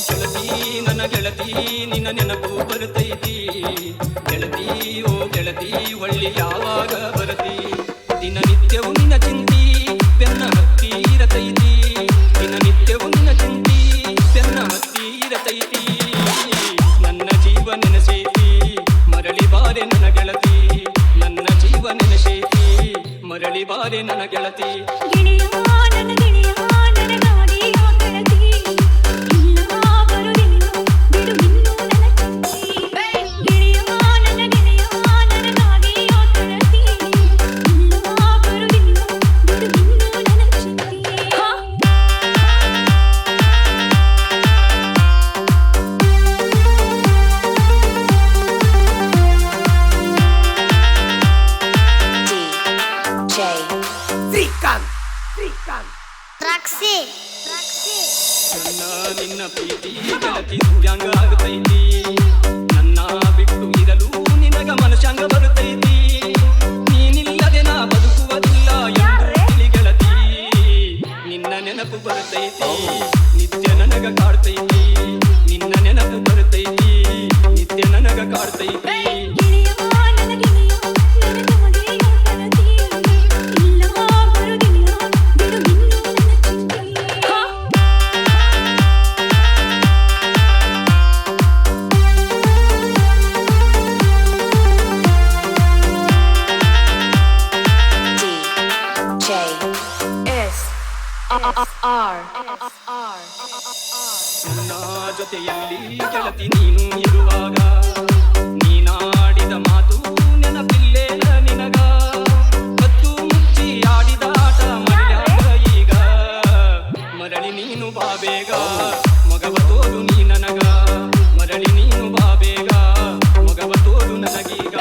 ಗೆಳತಿ ನನ್ನ ಗೆಳತಿ ನಿನ್ನ ನೆನಪು ಬರುತ್ತೈತಿ ಗೆಳತಿ ಓ ಗೆಳತಿ ಒಳ್ಳಿ ಯಾವಾಗ ಬರತಿ ದಿನನಿತ್ಯವೂ ನಿನ್ನ ಚಿಂತಿ ಬೆನ್ನ ಹತ್ತಿರತೈತಿ ದಿನನಿತ್ಯವೂ ನಿನ್ನ ಚಿಂತಿ ಬೆನ್ನ ಹತ್ತಿರತೈತಿ ನನ್ನ ಜೀವ ನೆನಸೈತಿ ಮರಳಿ ಬಾರೆ ನನ್ನ ಗೆಳತಿ ನನ್ನ ಜೀವ ನೆನಸೈತಿ ಮರಳಿ ಬಾರೆ ನನ್ನ ಗೆಳತಿ ನಿನ್ನ ಪ್ರೀತಿ ಗೆಳತಿ ಸೂರ್ಯಾಂಗ ಆಗತೈತಿ ನನ್ನ ಬಿಟ್ಟು ಇರಲು ನಿನಗ ಮನಶಾಂಗ ಬರುತ್ತೈತಿ ನೀನಿಲ್ಲದೆ ನಾ ಬದುಕುವುದಿಲ್ಲ ಎಂದು ಗೆಳತಿ ನಿನ್ನ ನೆನಪು ಬರುತ್ತೈತಿ ನಿತ್ಯ ನನಗ ಕಾಡ್ತೈತಿ ನಿನ್ನ ನೆನಪು ಬರುತ್ತೈತಿ ನಿತ್ಯ ನನಗ ಕಾಡ್ತೈತಿ ನನ್ನ ಜೊತೆಯಲ್ಲಿ ಗೆಳತಿ ನೀನು ಇರುವಾಗ ನೀನಾಡಿದ ಮಾತು ನೆನಪಿಲ್ಲೇನ ನಿನಗ ಕತ್ತು ಮುಚ್ಚಿ ಆಡಿದ ಆಟ ಮರ್ಯಾದ ಈಗ ಮರಳಿ ನೀನು ಬಾಬೇಗ ಮಗವ ತೋರು ನೀ ನನಗ ಮರಳಿ ನೀನು ಬಾಬೇಗ ಮಗವ ತೋರು ನನಗೀಗ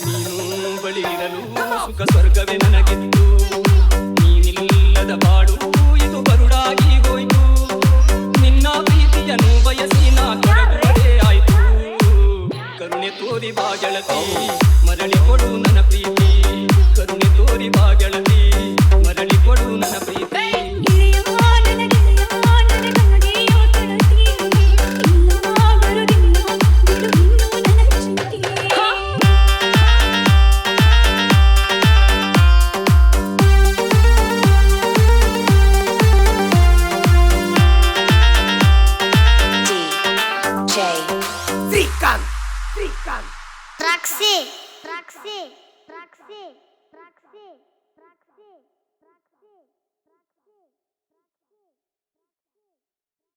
ನೀನು ಬಳಿ ಇರಲು ಸುಖ ಸ್ವರ್ಗವೇ ನನಗಿತ್ತು ನೀನಿಲ್ಲದ ಬಾಡು ಇದು ಬರುಡಾಗಿ ಹೋಯ್ತು ನಿನ್ನ ಪ್ರೀತಿಯನ್ನು ಬಯಸಿ ನಾ ಕರಗುವುದೇ ಆಯ್ತು ಕರುಣೆ ತೋರಿ ಬಾ ಗೆಳತಿ ಮರಳಿ ಕೊಡು ನನ್ನ ಪ್ರೀತಿ ಕರುಣೆ ತೋರಿ ಬಾ ಗೆಳತಿ ಮರಳಿ ಕೊಡು ನನ್ನ ಪ್ರೀತಿ Traxi.